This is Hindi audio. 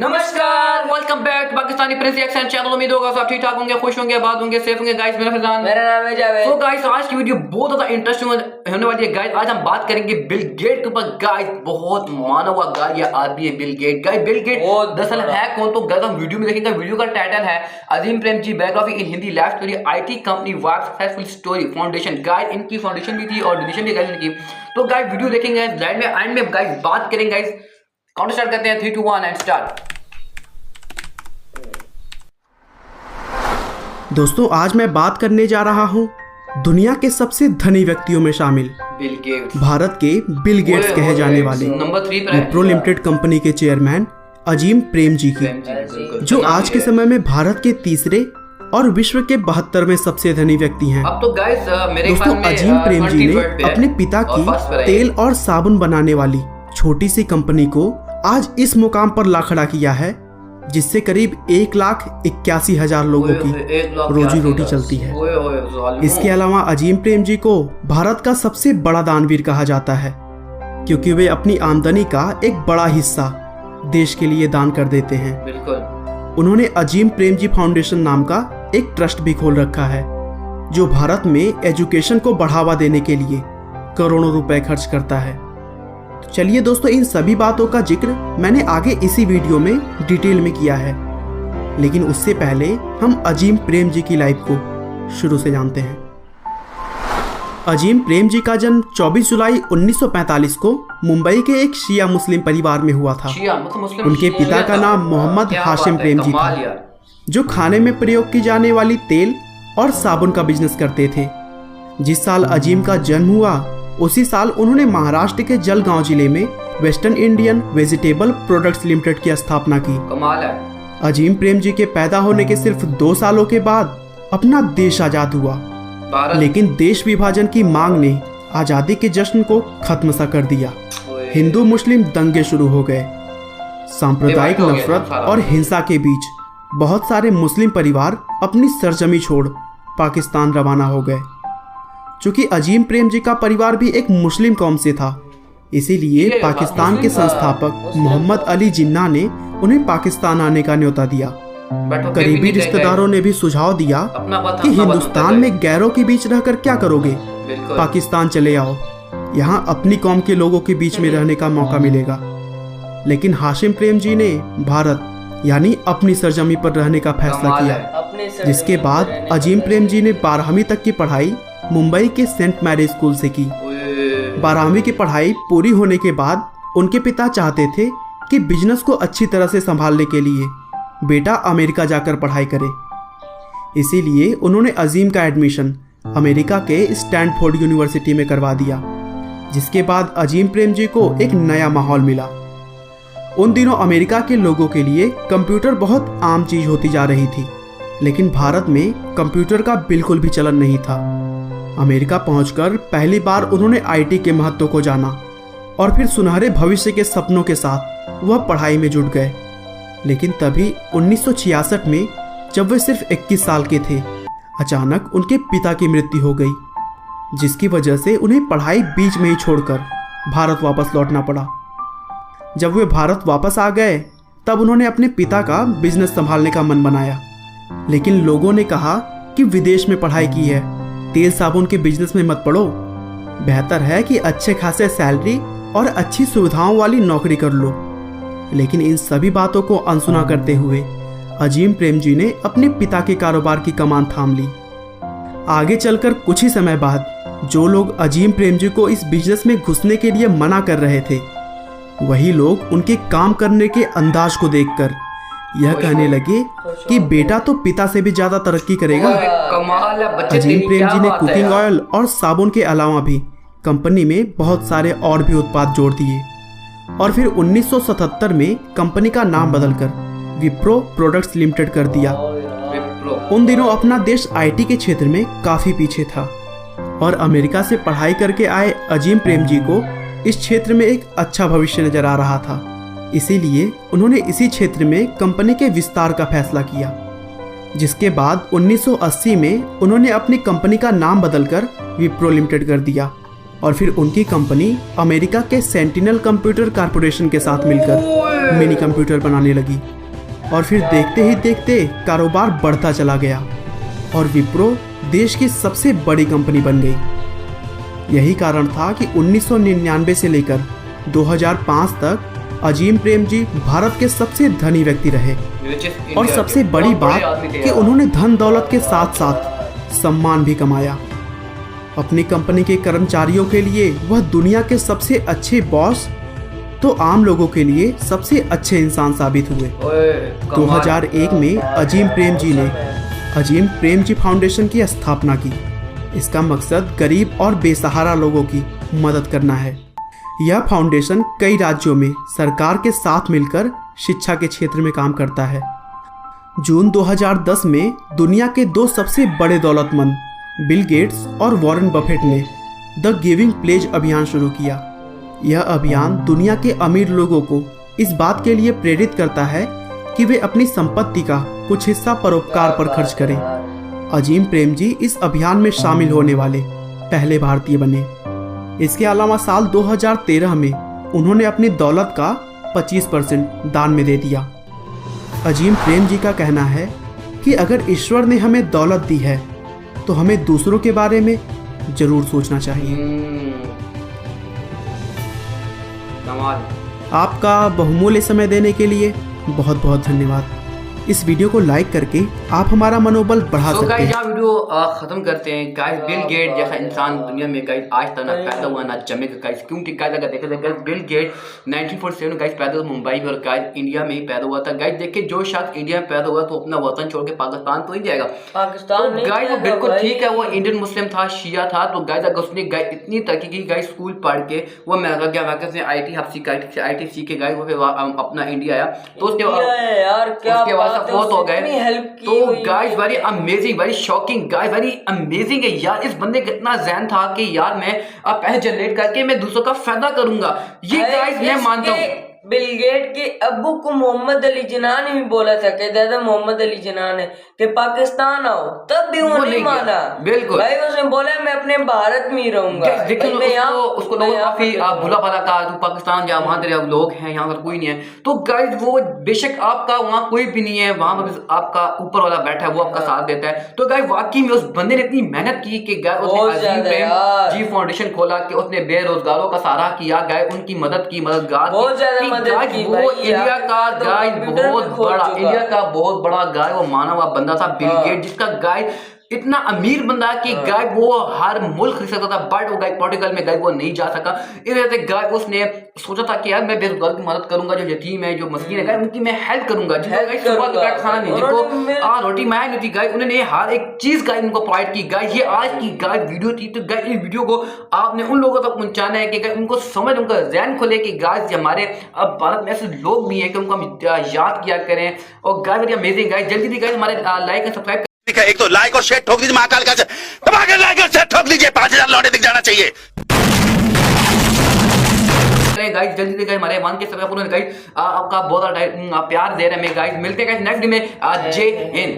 नमस्कार, welcome back to Pakistani prince reaction channel. उम्मीद होगा सब ठीक ठाक होंगे, खुश होंगे, आबाद होंगे, सेफ होंगे। गाइस मेरा फैजान, मेरा नाम है जावेद। तो गाइस आज की वीडियो बहुत ज्यादा इंटरेस्टिंग होने वाली है। गाइस आज हम बात करेंगे बिल गेट के ऊपर। गाइस बहुत माना हुआ गाय या आदमी है Bill Gates. Guys Bill Gates दरअसल है कौन, तो गाइस हम वीडियो में देखेंगे। वीडियो का टाइटल है Azim Premji biography in Hindi life story IT company work successful story foundation. Guys इनकी फाउंडेशन भी थी और डोनेशन भी गाइस इनकी। तो गाइस वीडियो देखेंगे, लाइन में एंड में गाइस बात करेंगे। गाइस काउंट स्टार्ट करते हैं 3 2 1 एंड स्टार्ट। दोस्तों आज मैं बात करने जा रहा हूँ दुनिया के सबसे धनी व्यक्तियों में शामिल बिल गेट्स, भारत के बिल गेट्स कहे जाने वाले नंबर 3 पर है विप्रो लिमिटेड कंपनी के चेयरमैन अजीम प्रेमजी की, जो आज के समय में भारत के तीसरे और विश्व के 72वें सबसे धनी व्यक्ति हैं। अब तो गाइस मेरे दोस्तों अजीम प्रेमजी ने अपने पिता की तेल और साबुन बनाने वाली छोटी सी कंपनी को आज इस मुकाम पर ला खड़ा किया है, जिससे करीब 1,81,000 लोगों की रोजी रोटी चलती है। इसके अलावा अजीम प्रेमजी को भारत का सबसे बड़ा दानवीर कहा जाता है, क्योंकि वे अपनी आमदनी का एक बड़ा हिस्सा देश के लिए दान कर देते हैं। बिल्कुल। उन्होंने अजीम प्रेमजी फाउंडेशन नाम का एक ट्रस्ट भी खोल रखा है, जो भारत में एजुकेशन को बढ़ावा देने के लिए करोड़ों रुपए खर्च करता है। चलिए दोस्तों, इन सभी बातों का जिक्र मैंने आगे इसी वीडियो में डिटेल में किया है, लेकिन उससे पहले हम अजीम प्रेमजी की लाइफ को शुरू से जानते हैं। अजीम प्रेमजी का जन्म 24 जुलाई 1945 को मुंबई के एक शिया मुस्लिम परिवार में हुआ था। उनके पिता का नाम मोहम्मद हाशिम प्रेमजी था, जो खाने में प्रयोग की जाने वाली तेल और साबुन का बिजनेस करते थे। जिस साल अजीम का जन्म हुआ उसी साल उन्होंने महाराष्ट्र के जलगांव जिले में western Indian vegetable products limited की स्थापना की। कमाल है। अजीम प्रेमजी के पैदा होने के सिर्फ 2 सालों के बाद अपना देश आजाद हुआ, लेकिन देश विभाजन की मांग ने आजादी के जश्न को खत्म सा कर दिया। हिंदू मुस्लिम दंगे शुरू हो गए। सांप्रदायिक नफरत और हिंसा के बीच बहुत सारे मुस्लिम परिवार अपनी सरजमी छोड़ पाकिस्तान रवाना हो गए। चूंकि अजीम प्रेमजी का परिवार भी एक मुस्लिम कौम से था, इसीलिए पाकिस्तान के संस्थापक मोहम्मद अली जिन्ना ने उन्हें पाकिस्तान आने का न्योता दिया। करीबी रिश्तेदारों ने भी सुझाव दिया कि हिंदुस्तान में गैरों के बीच रहकर क्या करोगे, पाकिस्तान चले आओ, यहाँ अपनी कौम के लोगों के बीच में रहने का मौका मिलेगा। लेकिन हाशिम प्रेमजी ने भारत यानी अपनी सरजमी पर रहने का फैसला किया, जिसके बाद अजीम प्रेमजी ने 12वीं तक की पढ़ाई मुंबई के सेंट मैरी स्कूल से की। 12वीं की पढ़ाई पूरी होने के बाद उनके पिता चाहते थे कि बिजनेस को अच्छी तरह से संभालने के लिए बेटा अमेरिका जाकर पढ़ाई करे। इसीलिए उन्होंने अजीम का एडमिशन अमेरिका के स्टैनफोर्ड यूनिवर्सिटी में करवा दिया, जिसके बाद अजीम प्रेमजी को एक नया माहौल मिला। उन दिनों अमेरिका के लोगों के लिए कंप्यूटर बहुत आम चीज होती जा रही थी, लेकिन भारत में कंप्यूटर का बिल्कुल भी चलन नहीं था। अमेरिका पहुंचकर पहली बार उन्होंने आईटी के महत्व को जाना और फिर सुनहरे भविष्य के सपनों के साथ वह पढ़ाई में जुट गए। लेकिन तभी 1966 में जब वे सिर्फ 21 साल के थे, अचानक उनके पिता की मृत्यु हो गई, जिसकी वजह से उन्हें पढ़ाई बीच में ही छोड़कर भारत वापस लौटना पड़ा। जब वे भारत वापस आ गए तब उन्होंने अपने पिता का बिजनेस संभालने का मन बनाया, लेकिन लोगों ने कहा कि विदेश में पढ़ाई की है, तेल साबुन के बिजनेस में मत पड़ो, बेहतर है कि अच्छे खासे सैलरी और अच्छी सुविधाओं वाली नौकरी कर लो। लेकिन इन सभी बातों को अनसुना करते हुए अजीम प्रेमजी ने अपने पिता के कारोबार की कमान थाम ली। आगे चलकर कुछ ही समय बाद जो लोग अजीम प्रेमजी को इस बिजनेस में घुसने के लिए मना कर रहे थे, वही लोग उनके काम करने के अंदाज को देखकर यह कहने लगे कि बेटा तो पिता से भी ज्यादा तरक्की करेगा। अजीम प्रेमजी ने कुकिंग ऑयल और साबुन के अलावा भी कंपनी में बहुत सारे और भी उत्पाद जोड़ दिए और फिर 1977 में कंपनी का नाम बदलकर विप्रो प्रोडक्ट्स लिमिटेड कर दिया। उन दिनों अपना देश आईटी के क्षेत्र में काफी पीछे था और अमेरिका से पढ़ाई करके आए अजीम प्रेमजी को इस क्षेत्र में एक अच्छा भविष्य नजर आ रहा था। इसीलिए उन्होंने इसी क्षेत्र में कंपनी के विस्तार का फैसला किया, जिसके बाद 1980 में उन्होंने अपनी कंपनी का नाम बदलकर विप्रो लिमिटेड कर दिया और फिर उनकी कंपनी अमेरिका के सेंटिनल कंप्यूटर कॉरपोरेशन के साथ मिलकर मिनी कंप्यूटर बनाने लगी। और फिर देखते ही देखते कारोबार बढ़ता चला गया और विप्रो देश की सबसे बड़ी कंपनी बन गई। यही कारण था कि 1999 से लेकर 2005 तक अजीम प्रेमजी भारत के सबसे धनी व्यक्ति रहे। और सबसे बड़ी बात कि उन्होंने धन दौलत के साथ साथ सम्मान भी कमाया। अपनी कंपनी के कर्मचारियों के लिए वह दुनिया के सबसे अच्छे बॉस तो आम लोगों के लिए सबसे अच्छे इंसान साबित हुए। 2001 में अजीम प्रेमजी ने अजीम प्रेमजी फाउंडेशन की स्थापना की। इसका मकसद गरीब और बेसहारा लोगों की मदद करना है। यह फाउंडेशन कई राज्यों में सरकार के साथ मिलकर शिक्षा के क्षेत्र में काम करता है। जून 2010 में दुनिया के दो सबसे बड़े दौलतमंद बिल गेट्स और वॉरेन बफेट ने द गिविंग प्लेज अभियान शुरू किया। यह अभियान दुनिया के अमीर लोगों को इस बात के लिए प्रेरित करता है कि वे अपनी संपत्ति का कुछ हिस्सा परोपकार पर खर्च करें। अजीम प्रेमजी इस अभियान में शामिल होने वाले पहले भारतीय बने। इसके अलावा साल 2013 में उन्होंने अपनी दौलत का 25% दान में दे दिया। अजीम प्रेमजी का कहना है कि अगर ईश्वर ने हमें दौलत दी है तो हमें दूसरों के बारे में जरूर सोचना चाहिए। आपका बहुमूल्य समय देने के लिए बहुत बहुत धन्यवाद। इस वीडियो को लाइक करके आप हमारा मनोबल बढ़ा सकते हैं। यहाँ वीडियो खत्म करते हैं। गाइस बिल गेट जैसा इंसान दुनिया में गाइस आज तक ना पैदा हुआ ना जमेगा गाइस, क्योंकि गाइस अगर देखा जाए बिल गेट 1947 गाइस पैदा हुआ मुंबई में और गाइस इंडिया में ही पैदा हुआ था। गाइस देखिए जो शख्स इंडिया में पैदा हुआ तो अपना वतन छोड़ के पाकिस्तान तो ही जाएगा। पाकिस्तान तो गाइस वो बिल्कुल ठीक है, वो इंडियन मुस्लिम था, शिया था। तो गाइस अगर उसने गाइस इतनी तरक्की की गाइस स्कूल पढ़ के वो अमेरिका गया, अमेरिका से IT सीख के गाइस वो फिर अपना इंडिया आया। तो उसके बाद बहुत हो गए। तो guys very amazing, very shocking guys, very amazing है यार। इस बंदे का इतना ज़हन था कि यार मैं अब पैसे जनरेट करके मैं दूसरों का फायदा करूंगा। ये गाइस मैं मानता हूँ। बिल गेट के अब्बू को मोहम्मद अली जिन्ना ने भी बोला था कि दादा मोहम्मद अली जिन्ना ने कि पाकिस्तान आओ, तब भी वो नहीं माना। बिल्कुल भाई उसने बोला मैं अपने भारत में ही रहूंगा। उसको लोगों काफी बुरा भला कहा, तू पाकिस्तान जा, वहां तेरे लोग हैं, यहाँ पर कोई नहीं है। तो गाइस वो बेशक आपका वहाँ कोई भी नहीं है, वहां पर आपका ऊपर वाला बैठा है, वो आपका साथ देता है। तो गाइस वाकई में उस बंदे ने इतनी मेहनत की कि जी फाउंडेशन खोला कि उसने बेरोजगारों का सहारा किया, गाइस उनकी मदद की, मददगार वो इंडिया का बहुत बड़ा गाय वो माना हुआ बंदा था बिल गेट, जिसका गाय इतना अमीर बंदा कि गाय वो हर मुल्क खरीद सकता था, बट वो गाय पोर्टुगल में गाय वो नहीं जा सका। इस वजह से गाय उसने सोचा था कि यार मैं बेरोजगार की मदद करूंगा, जो यतीम है, जो मस्कीन है, गाय उनकी मैं हेल्प करूंगा, जिनको सुबह दोपहर खाना नहीं, जिनको रोटी माया नहीं थी, गाय उन्होंने हर एक चीज गाय उनको प्रोवाइड की। गाय ये आज की गाय वीडियो थी। तो गाय इस वीडियो को आपने उन लोगों तक पहुंचाना है कि गाय उनको समझ, उनका ज़हन खोले कि गाय हमारे अब भारत में ऐसे लोग भी हैं कि उनको हम याद किया करें। और गाय वेरी अमेजिंग गाय, जल्दी गाय हमारे लाइक एंड सब्सक्राइब। एक तो लाइक और शेयर ठोक दीजिए, महाकाल का दबा के लाइक और शेयर ठोक दीजिए, 5000 लौटे दिख जाना चाहिए। गाइस जल्दी से हमारे वन के सब्सक्राइब गाइस आपका बहुत प्यार दे रहे हैं गाइस। मिलते हैं गाइस नेक्स्ट वीडियो में। जय हिंद।